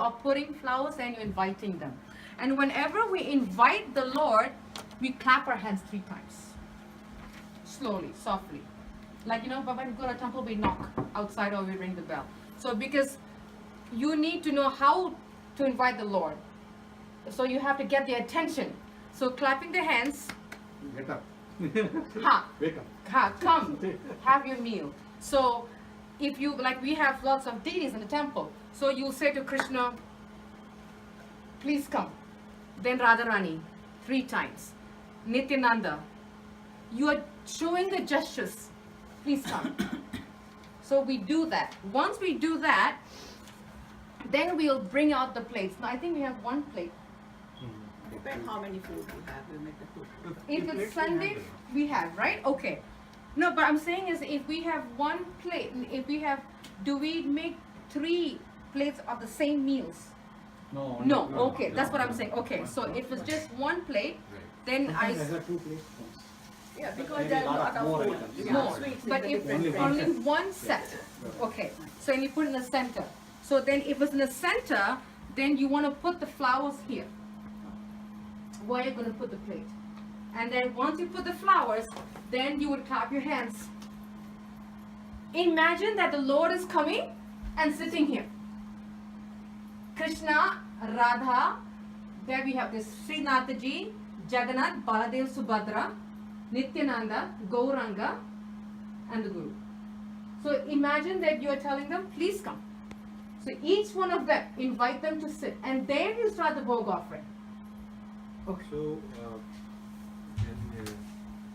Of putting flowers and you're inviting them. And whenever we invite the Lord, we clap our hands 3 times. Slowly, softly. Like, but when we go to a temple, we knock outside or we ring the bell. So because you need to know how to invite the Lord. So you have to get their attention. So clapping the hands. Get up. Wake up. Come. Have your meal. So if you, like we have lots of deities in the temple. So you say to Krishna, please come. Then Radharani, 3 times. Nityananda, you are showing the gestures. Please come. So we do that. Once we do that, then we'll bring out the plates. Now I think we have 1 plate. Depends how many food you have, we make the food. If it's Sunday, we have, right? Okay. No, but I'm saying is if we have 1 plate, do we make 3 plates of the same meals? No, okay, that's what I'm saying. Okay, so if it's just 1 plate, then I... Yeah, because there are a lot of food. Yeah, More, sweets but is if different. only 1 set, okay, so and you put it in the center. So then if it's in the center, then you want to put the flowers here, where you're going to put the plate. And then once you put the flowers, then you would clap your hands. Imagine that the Lord is coming and sitting here. Krishna, Radha, there we have this Srinathaji, Jagannath, Baladev, Subhadra, Nityananda, Gauranga, and the Guru. So imagine that you are telling them, please come. So each one of them, invite them to sit, and then you start the Bhog offering. Okay. So, when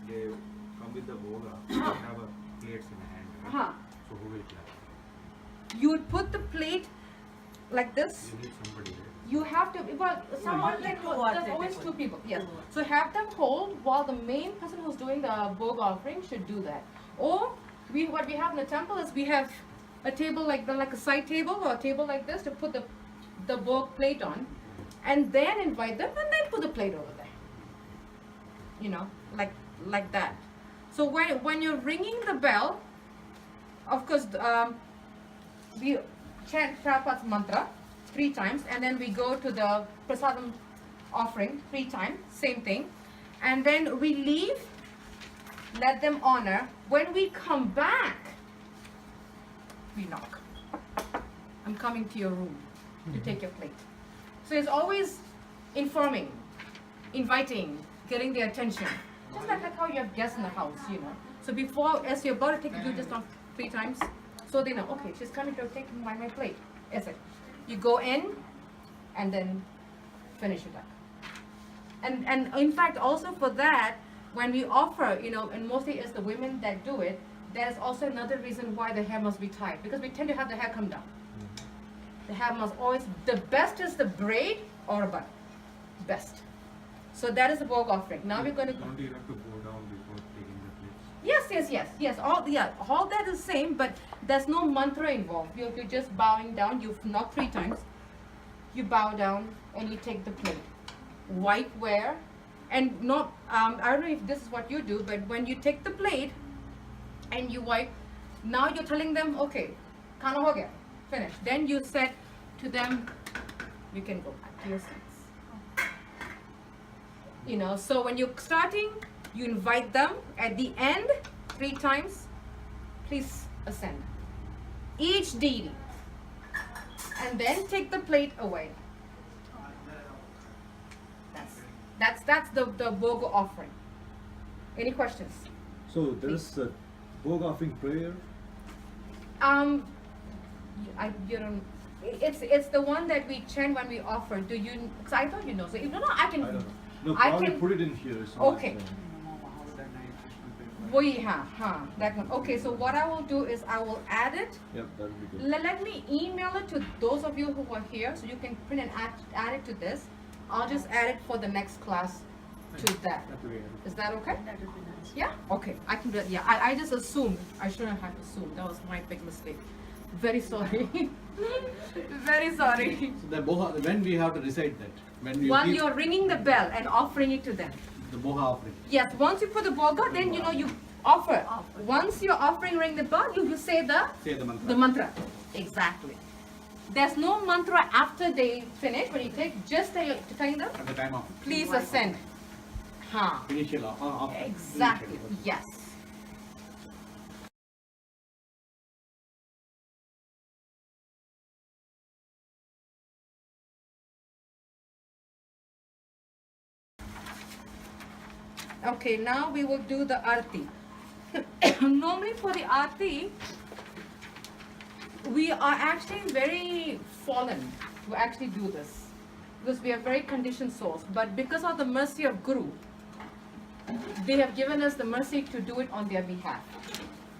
they come with the boga, they have a plates in hand, right? So who will clap? You would put the plate like this. You need somebody, right? You have to, well, someone like, there's always 2 people, yes. So have them hold while the main person who's doing the Bhog offering should do that. Or, what we have in the temple is we have a table like a side table or a table like this to put the Bhog plate on. And then invite them and then put the plate over there. Like that. So when you're ringing the bell, of course, we chant Prabhupada's mantra 3 times, and then we go to the prasadam offering 3 times, same thing. And then we leave, let them honor. When we come back, we knock. I'm coming to your room to take your plate. So it's always informing, inviting, getting their attention. Just like how you have guests in the house, So before, as you're about to take, you do just not 3 times. So they know, okay, she's coming to take my plate. That's it. You go in and then finish it up. And in fact, also for that, when we offer, and mostly it's the women that do it, there's also another reason why the hair must be tied. Because we tend to have the hair come down. The hair must always, the best is the braid or a bun. Best. So that is the Bhog offering. Now we're going to... Don't you have to go down before taking the plates? Yes. All that is same, but there's no mantra involved. You're just bowing down. You've knocked 3 times. You bow down and you take the plate. Whiteware. And not, I don't know if this is what you do, but when you take the plate and you wipe, now you're telling them, okay, khana ho gaya. Finished. Then you said to them, you can go back to your seats. So when you're starting, you invite them. At the end, 3 times, please ascend. Each deity. And then take the plate away. That's the Bhog offering. Any questions? So there is a Bhog offering prayer? You don't. It's the one that we chant when we offer. Do you? Because I thought you know. So if no, I can. I don't know. No, I probably can put it in here. So Okay. That one. Okay, so what I will do is I will add it. Yep, that would be good. Let me email it to those of you who are here, so you can print and add it to this. I'll just add it for the next class to that. Is that okay? That would be nice. Yeah? Okay, I can do it. Yeah, I just assumed. I shouldn't have assumed. That was my big mistake. Very sorry. Very sorry. So the boha, when we have to recite that? When you While give you're ringing the bell and offering it to them. the boha offering. Yes, once you put the boga, then you offer. Once you're offering ring the bell, you say the Say the mantra. mantra. Exactly. There's no mantra after they finish. When you take, just telling them, At the time of please ascend. initial of Exactly. initial. Yes. Okay, now we will do the Aarti. Normally for the Aarti, we are actually very fallen to actually do this because we are very conditioned souls. But because of the mercy of Guru, they have given us the mercy to do it on their behalf.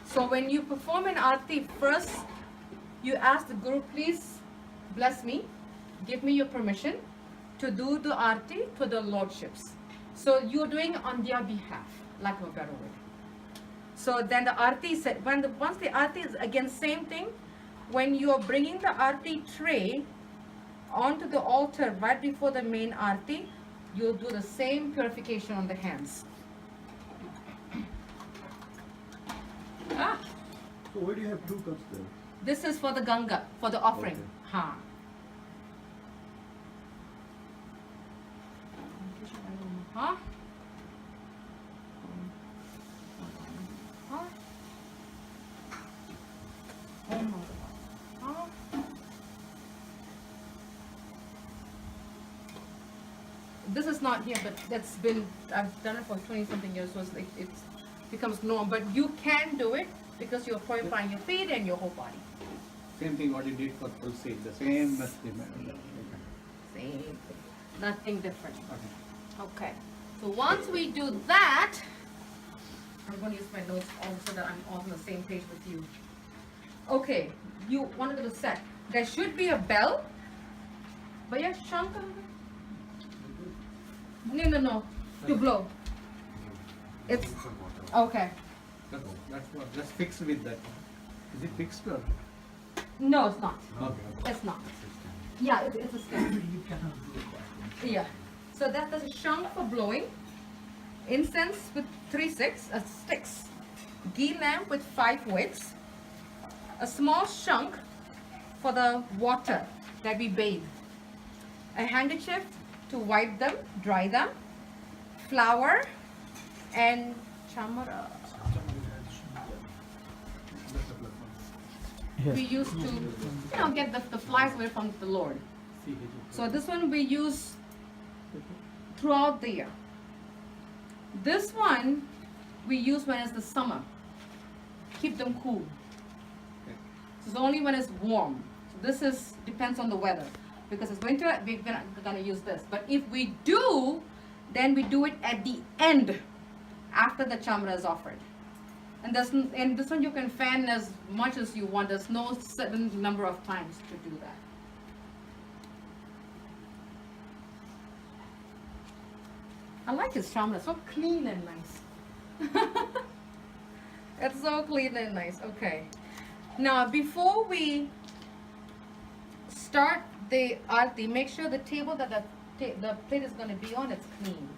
So when you perform an Aarti, first you ask the Guru, please bless me, give me your permission to do the Aarti to the Lordships. So you're doing it on their behalf, lack of a better word. So then the Aarti said, once the Aarti is again same thing, when you are bringing the Aarti tray onto the altar right before the main Aarti, you'll do the same purification on the hands. So why do you have 2 cups there? This is for the Ganga, for the offering. Okay. Huh? This is not here, but that's been, I've done it for 20 something years, so it's like, it becomes norm. But you can do it because you're purifying your feet and your whole body. Same thing what you did for Tulsi, the same as the Same thing. Nothing different. Okay. Okay. So once we do that, I'm going to use my notes also so that I'm on the same page with you. Okay, you want to do the set. There should be a bell. But yeah, Shankar. No. To blow. It's okay. That's fixed with that. Is it fixed or? No, it's not. Okay. It's not. Yeah, it's a stand. Yeah. So that's a shank for blowing. Incense with 3 sticks. Ghee lamp with 5 wicks. A small shank for the water that we bathe. A handkerchief to wipe them, dry them. Flour and chamara. We used to, get the flies away from the Lord. So this one we use throughout the year. This one we use when it's the summer. Keep them cool. So it's only when it's warm. So this depends on the weather. Because it's winter, we're not gonna use this. But if we do, then we do it at the end, after the chamra is offered. And this one you can fan as much as you want. There's no certain number of times to do that. I like his chamra, so clean and nice. It's so clean and nice. Okay. Now before we start the Aarti, make sure the table that the plate is going to be on, it's clean.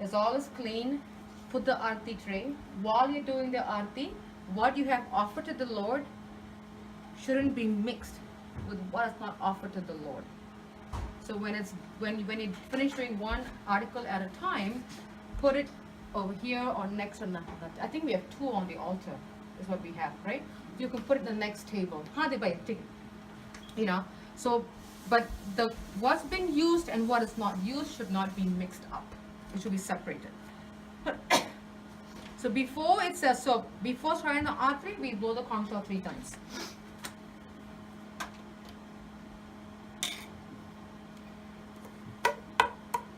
It's always clean. Put the Aarti tray. While you're doing the Aarti, what you have offered to the Lord shouldn't be mixed with what is not offered to the Lord. So when you finish doing one article at a time, put it over here or next to nothing. I think we have 2 on the altar is what we have, right? You can put it in the next table. So but what's been used and what is not used should not be mixed up. It should be separated. So before it says, before starting the Aarti, we blow the conch shell 3 times.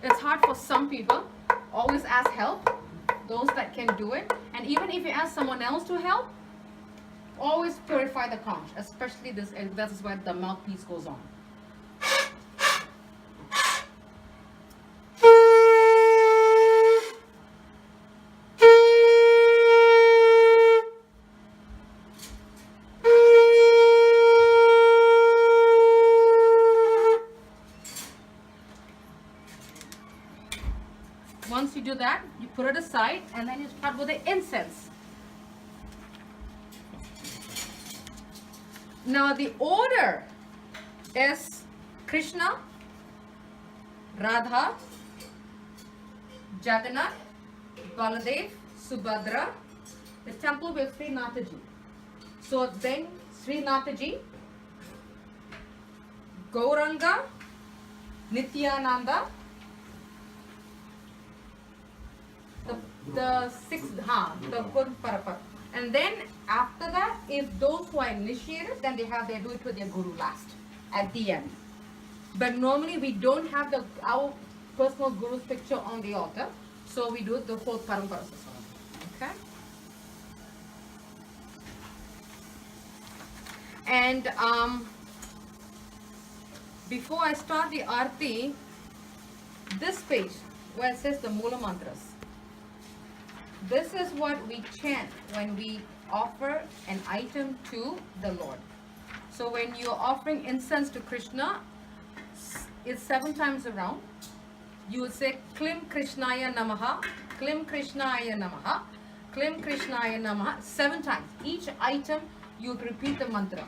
It's hard for some people. Always ask help, those that can do it. And even if you ask someone else to help, always purify the conch, especially this, and that is where the mouthpiece goes on. Once you do that, you put it aside and then you start with the incense. Now the order is Krishna, Radha, Jagannath, Baladev, Subhadra. The temple with Sri Nathaji. So then Sri Nathaji, Gauranga, Nityananda, the sixth, the Guru Parapat. And then after that, if those who are initiated, then they do it with their Guru last, at the end. But normally we don't have our personal Guru's picture on the altar, so we do the whole Parampara system. Okay? And before I start the Aarti, this page where it says the Mula Mantras, this is what we chant when we offer an item to the Lord. So when you're offering incense to Krishna, it's 7 times around. You would say Klim Krishnaya Namaha, Klim Krishnaya Namaha, Klim Krishnaya Namaha, 7 times. Each item you repeat the mantra.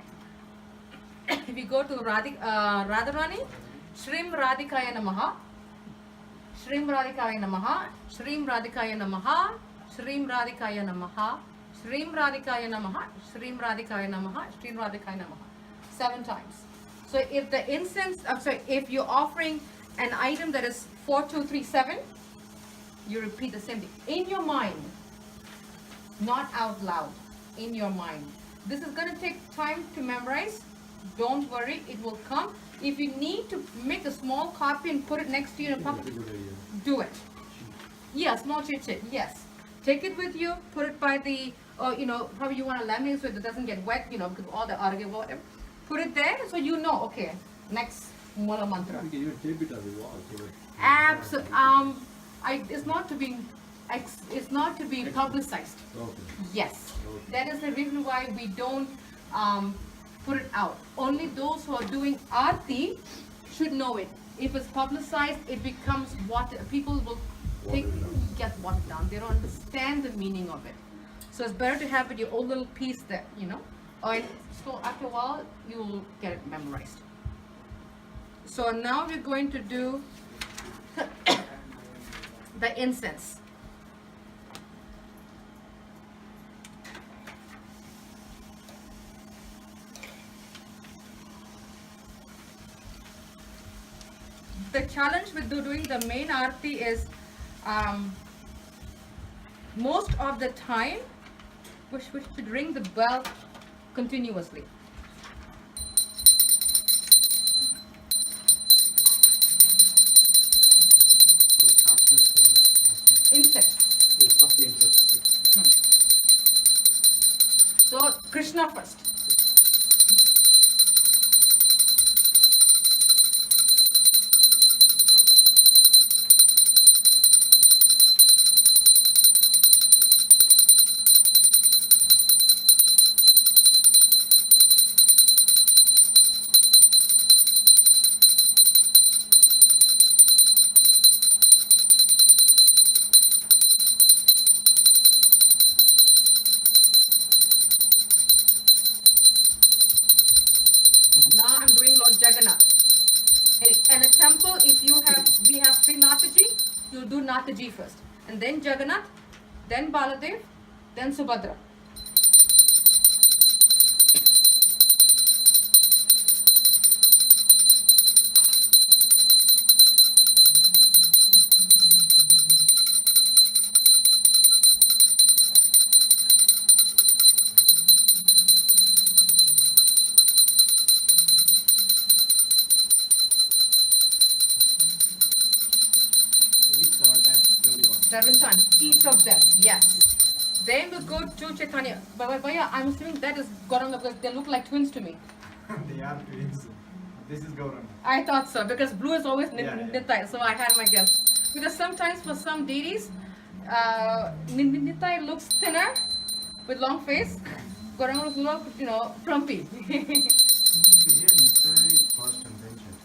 If you go to Radharani, Shrim Radhikaya Namaha, Shrim Radhikaya Namaha, Shrim Radhikaya Namaha, Shrim Radhikaya Namaha, Shrim Radhikaya Namaha, Shrim Radhikaya Namaha, Shrim Radhikaya Namaha. 7 times. So if the incense, if you're offering an item that is 4237, you repeat the same thing in your mind, not out loud, in your mind. This is going to take time to memorize. Don't worry, it will come. If you need to make a small copy and put it next to you in a pocket, do it. Yeah, small chit-chit, yes. Take it with you, put it by the, probably you want to laminate so it doesn't get wet, because all the argue whatever. Put it there so you know, okay, next Mula Mantra. You can even tape it on the wall. Absolutely. It's not to be publicized. Okay. Yes. Okay. That is the reason why we don't put it out. Only those who are doing Aarti should know it. If it's publicized, it becomes what people will think gets watered down. They don't understand the meaning of it. So it's better to have it your own little piece that, so after a while, you'll get it memorized. So now we're going to do the incense. The challenge with doing the main Aarti is most of the time we should ring the bell continuously. So start with Incense. So Krishna first. Now I'm doing Lord Jagannath. In a temple, we have Sri Nathaji, you do Nathaji first. And then Jagannath, then Baladev, then Subhadra. Each 7 times, everyone. 7 times, each of them, yes. Then we'll go to Chaitanya. Bhaiya, I'm assuming that is Gauranga because they look like twins to me. They are twins. This is Gauranga. I thought so because blue is always Yeah. Nitai, so I had my guess. Because sometimes for some deities, Nitai looks thinner with long face. Gauranga looks, frumpy. Here Nitya is first and then Chaitanya.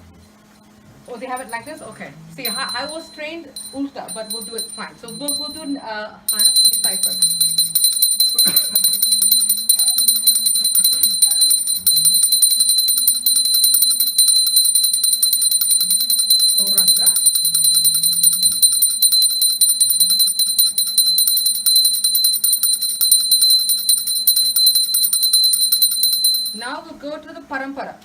Oh, they have it like this? Okay. See, I was trained ulta, but we'll do it fine. So we'll do Nitai first. Now we'll go to the parampara.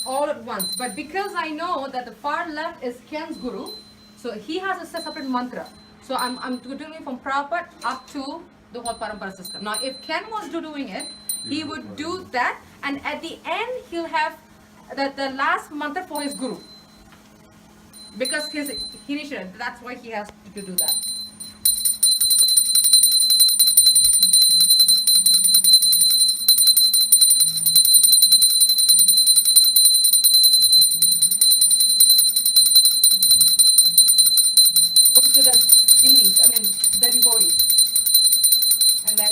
All at once. But because I know that the far left is Ken's guru, so he has a separate mantra. So I'm doing it from Prabhupada up to the whole parampara system. Now, if Ken was doing it, he would do that, and at the end he'll have the last mantra for his guru. Because his initiative, that's why he has to do that. To the devotees, the devotees. And then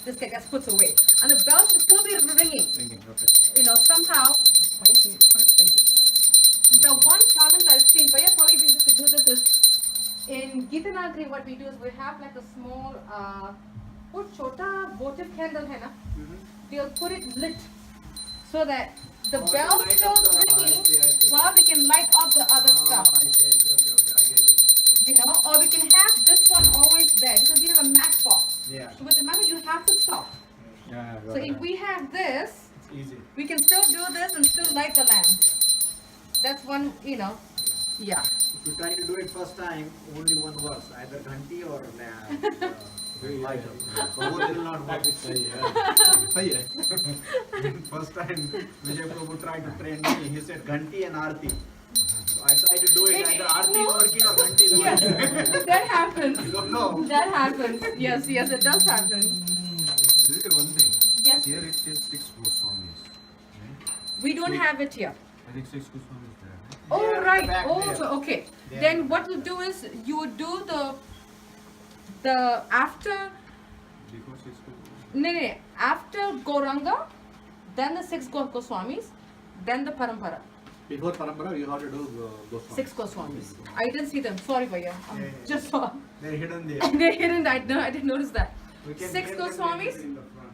this guy gets put away. And the bell should still be ringing. Okay. Somehow. Thank you. The one challenge I've seen, but yeah, probably we just do this is in Gita Nagari, what we do is we have like a small chota votive candle hai na? We'll put it lit so that the bell still ringing while we can light up the other stuff. Or we can have this one always there because we have a matchbox. Yeah. So with the matchbox, you have to stop. Yeah. So if we have this, it's easy. we can still do this and still light the lamps. That's one, yeah. If you try to do it first time, only one works, either ghanti or light up. Both will not work. First time Vijay Prabhu tried to train me, he said ghanti and aarti. So I tried to do it, either aarti is working or ghanti is Yes, working. that happens. I don't know. That happens. Yes, it does happen. This is one thing. Yes. Here it says 6 Goswamis. Right? We don't have it here. I think 6 Goswamis there. Right? Oh, They are right. back Oh, there. so, okay. They are- Then what we'll do is you would do the after, Before 6 Goswamis. no, after Gauranga, then the 6 Goswamis, then the Parampara. Before parampara, you have to do Goswami. 6 Goswamis. I didn't see them. Sorry, Bhaiya. Yeah. Just saw. They're hidden there. They're hidden. I didn't notice that. We can 6 get them Goswamis. in the front.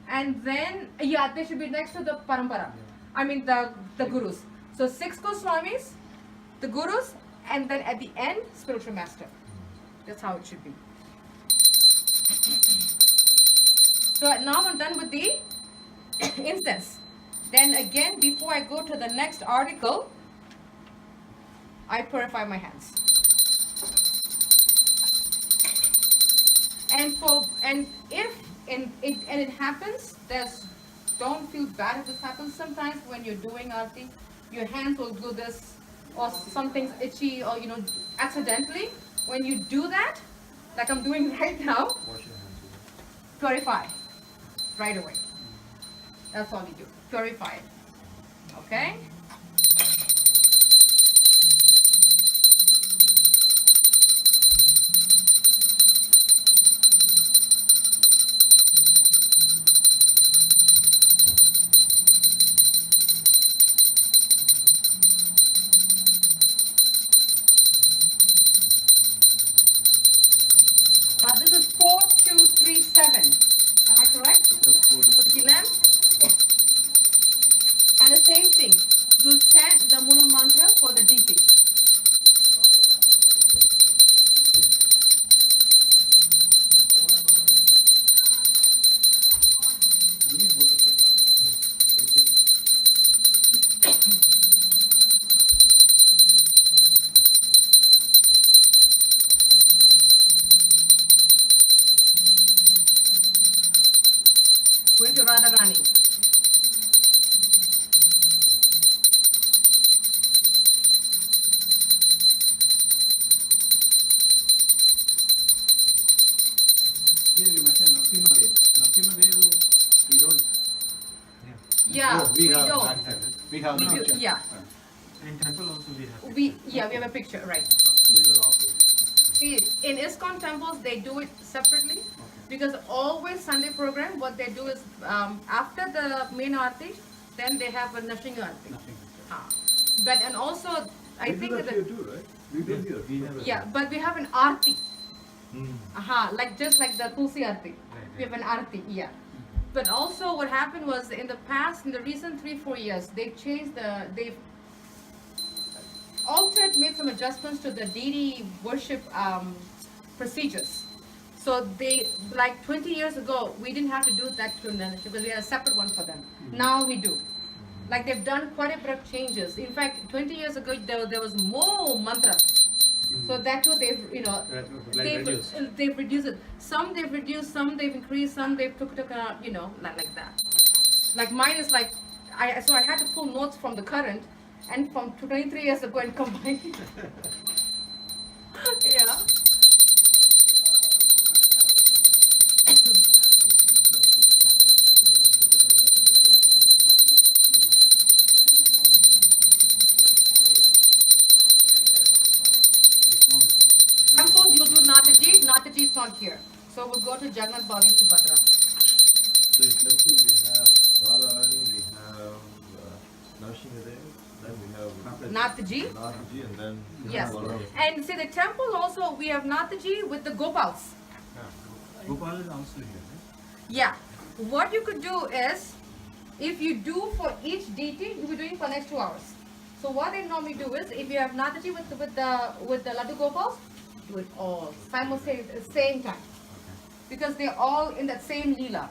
And then, they should be next to the parampara. The gurus. So 6 Goswamis, the gurus, and then at the end, spiritual master. That's how it should be. So now I'm done with the incense. Then again, before I go to the next article, I purify my hands. And if it happens, don't feel bad if this happens. Sometimes when you're doing Aarti, your hands will do this, or something's itchy, or accidentally. When you do that, like I'm doing right now, Wash your hands. purify right away. That's all we do. Purify it. Okay? This is 4237. Am I correct? For the lamp? And the same thing. You chant the Mula mantra for the DP. Going to Radha-Rani. Here you mentioned Narasimha-dev. Narasimha-dev, we don't. Yeah, Oh, we have don't. We have We no do, picture. yeah. In temple also we have. We have a picture, right. So we got off. See, in ISKCON temples, they do it separately. Because always Sunday program, what they do is after the main Aarti, then they have a Nashinga Aarti. Nothing. But and also, I We think do that that here too, right? We do here. We have a- yeah, but we have an Aarti. Hmm. Just like the Tulsi Aarti. We have an Aarti, yeah. But also what happened was in the past, in the recent 3-4 years, they've altered, made some adjustments to the deity worship procedures. So they, like 20 years ago, we didn't have to do that to them because we had a separate one for them. Now we do. Like they've done quite a bit of changes. In fact, 20 years ago, there was more mantras. So that too, they've, you know, they've reduced it. Some they've reduced, some they've increased, some they've took out, you know, like that. Like mine is like, so I had to pull notes from the current and from 23 years ago and combine it. Yeah. Temples, you'll do Nataji. Nataji is not here. So we'll go to Jagannath Bali Subhadra. So in temple we have Radha-Rani, we have Narasimhadev, then we have Nataji. Nataji, and then we Yes. have Balaram. And see the temple also, we have Nataji with the Gopals. Gopal is also here. Yeah. What you could do is, if you do for each deity, you'll be doing for next 2 hours. So what they normally do is, if you have Nataji with the Laddu Gopals, do it all simultaneously at the same time, because they're all in that same leela,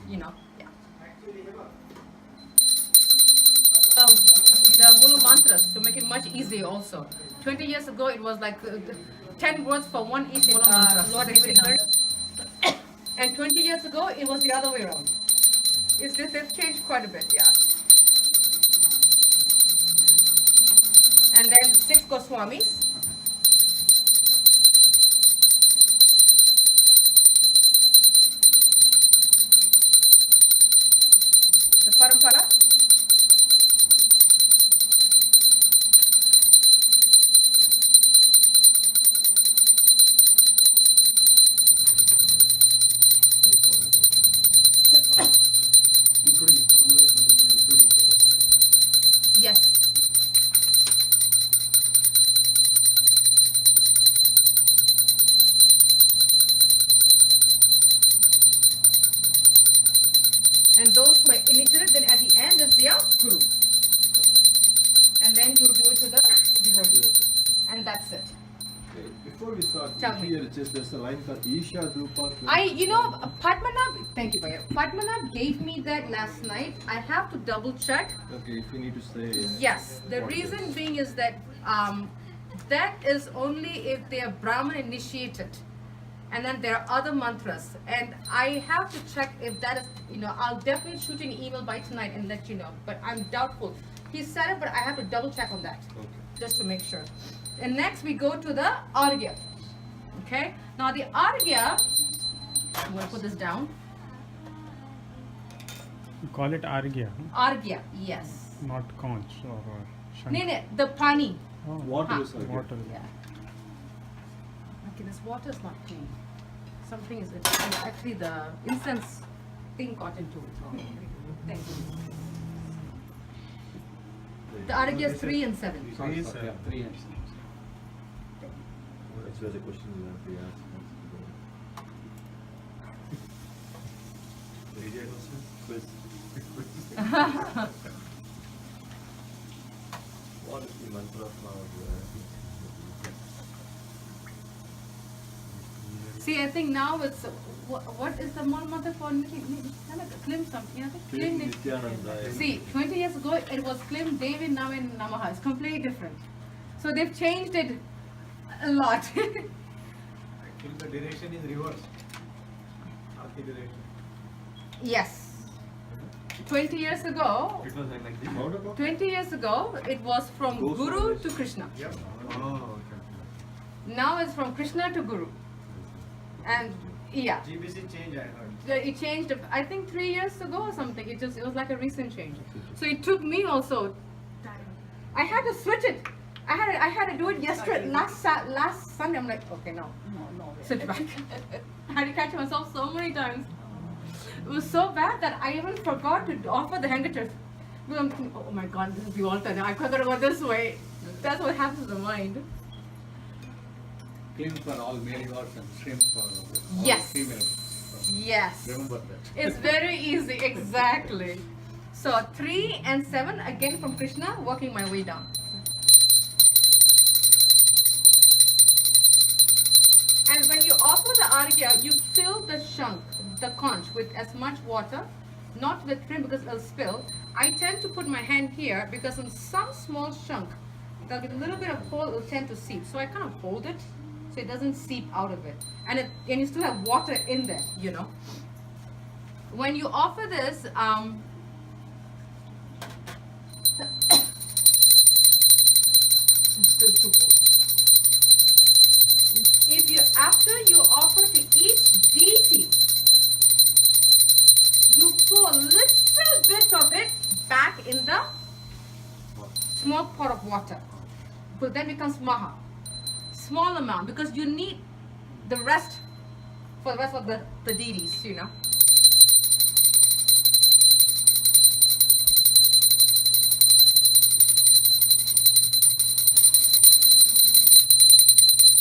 you know. Yeah. The Mulu mantras to make it much easier also. 20 years ago, it was like 10 words for one each Lord David. And 20 years ago, it was the other way around. They've changed quite a bit, yeah. And then 6 Goswamis. The Parampara. Including Paramala, including Prabhupada. Yes. And those who are initiated, then at the end is their guru. And then you do it to the devotee. And that's it. Okay, before we start, Tell me. here it says there's a line called Isha Drupa. Padmanabh, thank you, Bhaiya. Padmanabh gave me that last night. I have to double check. Okay, if you need to say. Yes, the what it reason is. being is that that is only if they are Brahmin initiated. And then there are other mantras. And I have to check if that is, I'll definitely shoot you an email by tonight and let you know. But I'm doubtful. He said it, but I have to double check on that. Okay. Just to make sure. And next we go to the Argya. Okay? Now the Argya, I'm going to put this down. You call it Argya, Argya, yes. not conch or No, the Pani. Oh, Water is okay. water. Yeah. Okay, this water is not clean. Something is actually the incense thing got into it. Thank you. The Argya is 3 and 7. 3 and 7. That's where the question is going to be asked. Quiz. What is the mantra for See, I think now it's what is the one mother for Klim something? Klim. Nityananda? See, 20 years ago it was Klim Devi Namain Namaha. It's completely different. So they've changed it a lot. Actually, the direction is reversed. Aarti direction. Yes. 20 years ago, It was like this. 20 years ago, it was from Those Guru orders. to Krishna. Yep. Oh, okay. Now it's from Krishna to Guru. And yeah, GBC change, I heard. it changed. I think 3 years ago or something. It was like a recent change. So it took me also. I had to switch it. I had to do it yesterday, last Sunday. I'm like, okay, no, switch back. I had to catch myself so many times. It was so bad that I even forgot to offer the handkerchief. Because I'm thinking, oh my God, this is the altar now. I gotta go this way. That's what happens to the mind. Clean for all male gods and shrimp for all Yes. female. Yes. Remember that. It's very easy, exactly. So 3 and 7 again from Krishna, working my way down. And when you offer the Argya, you fill the shunk, the conch, with as much water, not to the trim because it'll spill. I tend to put my hand here because in some small shunk, there'll be a little bit of hole, it'll tend to seep. So I kind of hold it so it doesn't seep out of it. And you still have water in there, you know. When you offer this, if you, after you offer to each deity, you pour a little bit of it back in the small pot of water. But then becomes maha. Small amount, because you need the rest for the rest of the deities, you know.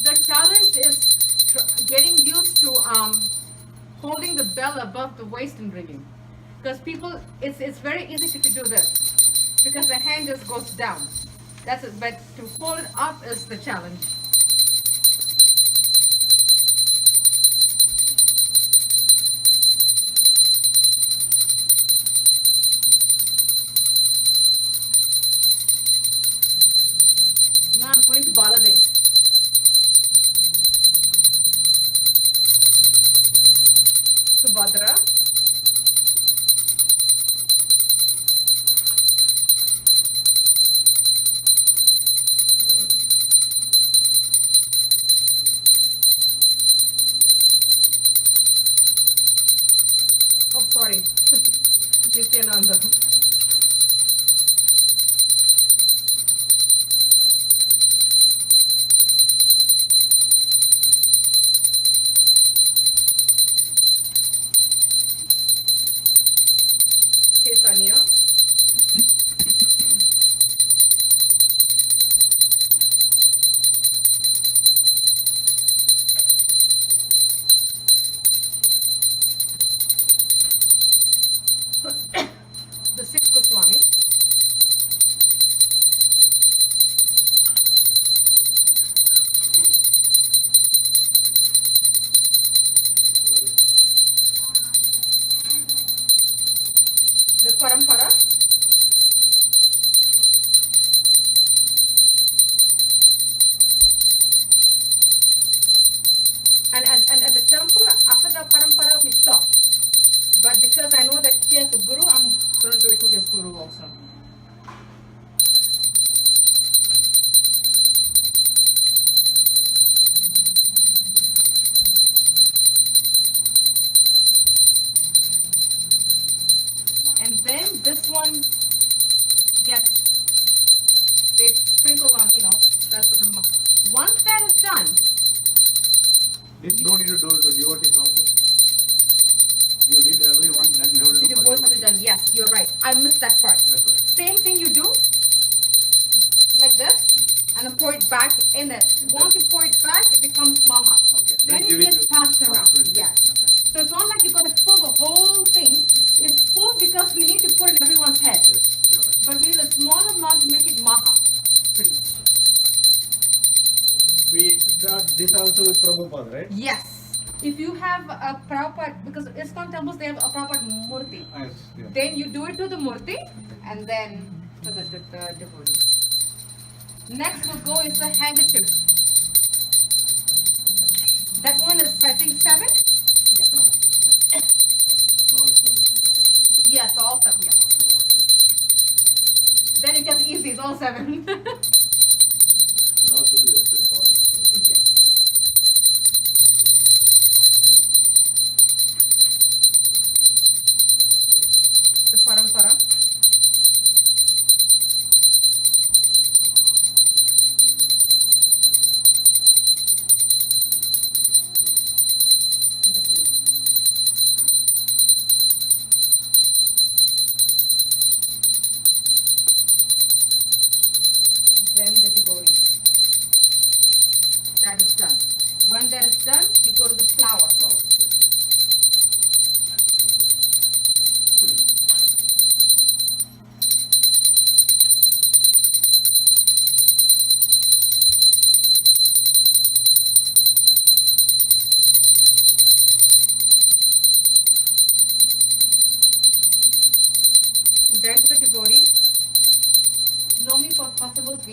The challenge is getting used to holding the bell above the waist and ringing, because people, it's very easy to do this because the hand just goes down. That's it. But to hold it up is the challenge. Now I'm going to Baladev. Subhadra. Oh, sorry. Nityananda. Chaitanya. The six Goswamis. The Parampara. And at the temple, after the Parampara, we stop. But because I know that he has a guru, I'm going to do it to his guru also. And then this one gets, they sprinkle on, you know, that's what I'm, once that is done. This don't need to do it to devotees also. You did everyone, then you will do You for both have to devotees. done. Yes, you're right. I missed that part. That's right. Same thing you do, like this, and then pour it back in it. Once you pour it back, it becomes maha. Okay. Then give it it gets to passed first around. 20. Yes. Okay. So it's not like you got to fill the whole thing. It's full because we need to put in everyone's head. Yes, you're right. But we need a small amount to make it maha. Pretty much. We start this also with Prabhupada, right? Yes. If you have a Prabhupada, because ISKCON temples, they have a Prabhupada murti. Yes, yeah. Then you do it to the murti and then to the devotee. Next will go is the handkerchief. That one is, I think, 7? Yes, all 7, yeah. Then it gets easy, it's all 7. And also do the entire body. So. The parampara.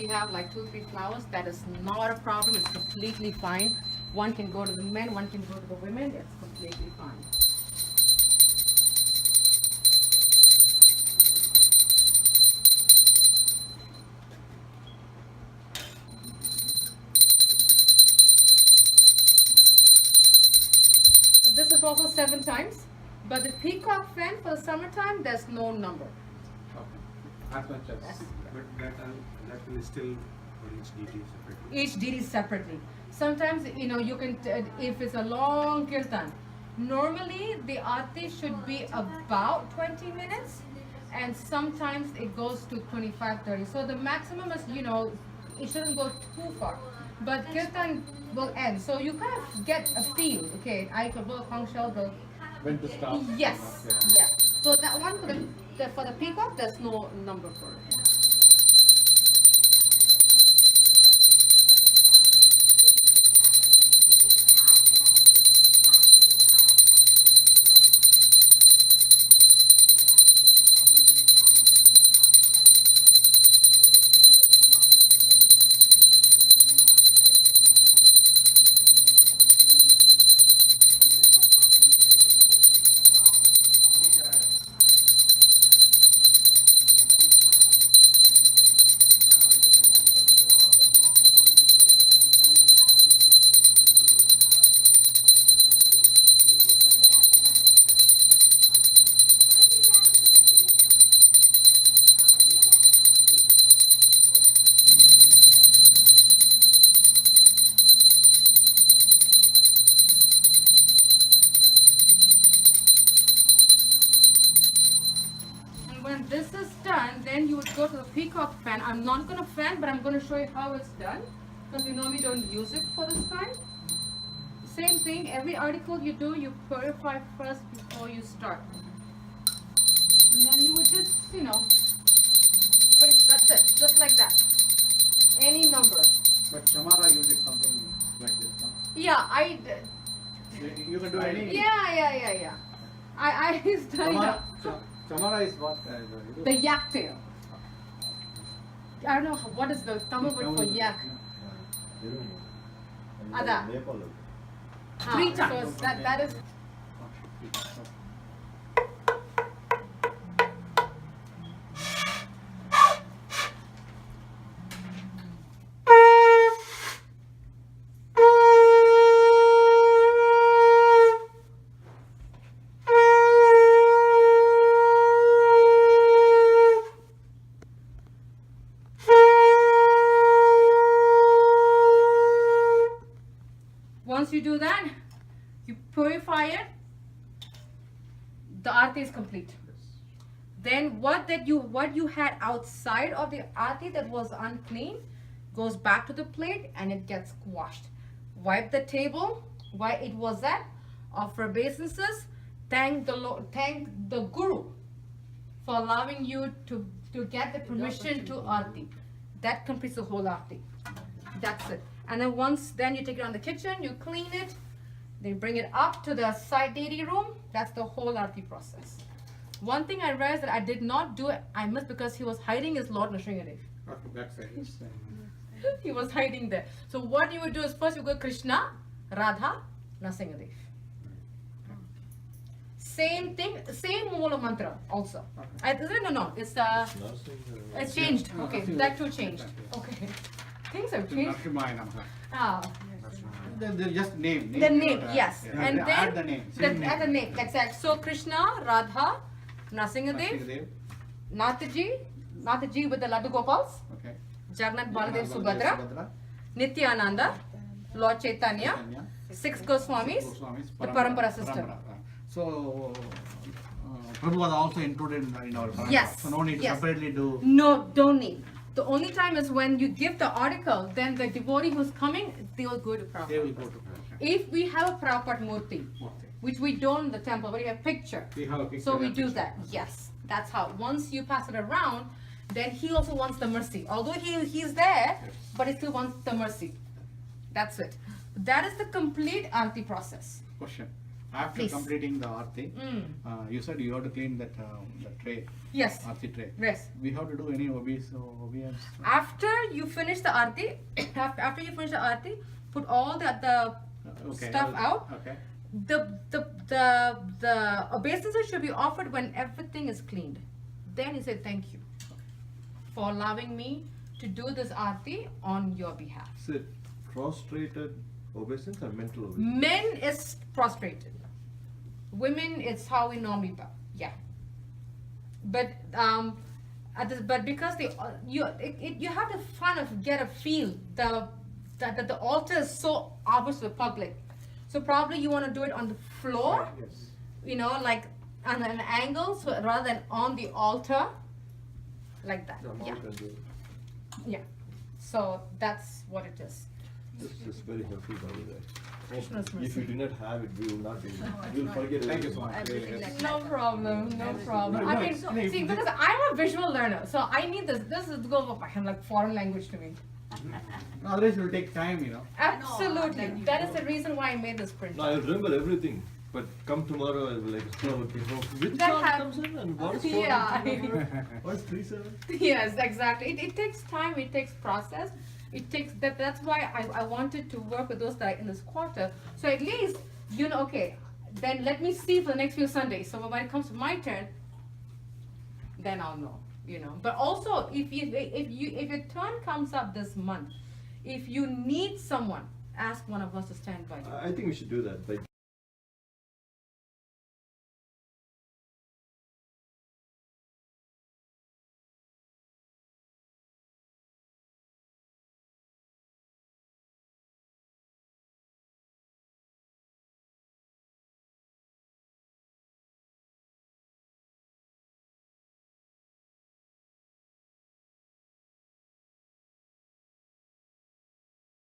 we have like 2-3 flowers, that is not a problem. It's completely fine. One can go to the men, one can go to the women. It's completely fine. This is also 7 times, but the peacock fan for the summertime, there's no number. As much as. Yes. But that will still for each DT separately. Each DD separately. Sometimes, you can, if it's a long kirtan, normally the aarti should be about 20 minutes, and sometimes it goes to 25-30. So the maximum is, it shouldn't go too far. But kirtan will end, so you kind of get a feel. Okay, I could go When to stop. Yes, Okay. yeah. So that one for the peacock, there's no number for it. When this is done, then you would go to the peacock fan. I'm not going to fan, but I'm going to show you how it's done, because we normally don't use it for this time. Same thing, every article you do, you purify first before you start. And then you would just, that's it, just like that. Any number. But Shamara, you did something like this, no? Yeah, I You can do any. Yeah. I studied Shamara, that. Shamara is what? The yak tail. I don't know what is the Tamil word for yak. Ada. 3 times. So that is. Once you do that, you purify it, the aarti is complete. Then what you had outside of the aarti that was unclean goes back to the plate and it gets washed. Wipe the table where it was at, offer obeisances, thank the Lord, thank the Guru for allowing you to get the permission to aarti. That completes the whole aarti. That's it. And then you take it on the kitchen, you clean it, then bring it up to the side deity room. That's the whole aarti process. One thing I realized that I did not do, I missed, because he was hiding his Lord Nrsingadev. Okay, that's it. He was hiding there. So what you would do is first you go Krishna, Radha, Nrsingadev. Same thing, same Moola mantra also. No, it's changed. Okay, that too changed. Okay. Things have changed. Ah. They're just name. The name, yes. Yeah. And They then add the name. add the name, exact. So Krishna, Radha, Nrsingadev, Nathaji with the Laddu Gopals, Okay. Jagannath Baladev Subhadra, Nityananda, Lord Chaitanya, 6 Goswamis, the Parampara system. So, Prabhu was also included in our parampara. Yes, So no need to yes. separately do. No, don't need. The only time is when you give the article, then the devotee who's coming, they will go to Prabhupada. They will go to Prabhupada. If we have a Prabhupada Murti, Okay. which we don't in the temple, but we have picture. We have a picture. So we and do picture. that, yes. That's how. Once you pass it around, then he also wants the mercy. Although he's there, Yes. but he still wants the mercy. That's it. That is the complete aarti process. Question. After Please. completing the Aarti, you said you have to clean that the tray, Yes. Aarti tray. Yes. We have to do any obis or OBS? After you finish the Aarti, after you finish the Aarti, put all the Okay. stuff out. Okay. The obeisances should be offered when everything is cleaned. Then you say thank you for allowing me to do this Aarti on your behalf. Is it prostrated obeisance or mental obeisance? Men is prostrated. Women it's how we normally bow. Yeah. But but because you have to kind of get a feel that the altar is so obvious to the public. So probably you want to do it on the floor, Yes. you know, like on an angle, so rather than on the altar, like that. No, Yeah. you can do it. Yeah. So that's what it is. This is very helpful, by the way. Krishna's If you mercy. do not have it, we will not be. We will forget it. Thank you so much. Everything Yes. like No problem, no problem. No, I no, mean, no, see, because I'm a visual learner, so I need this. This is go like foreign language to me. Otherwise it will take time, you know. Absolutely. then you That is the reason why I made this print. No, I remember everything. But come tomorrow, I will like, oh, okay, so which That chant hap- comes in and what is Yeah. 4 What's 3/7? Yes, exactly. It takes time. It takes process. It takes that. That's why I wanted to work with those that are in this quarter. So at least you know. Okay, then let me see for the next few Sundays. So when it comes to my turn, then I'll know. You know. But also, if your turn comes up this month, if you need someone, ask one of us to stand by you. I think we should do that. Like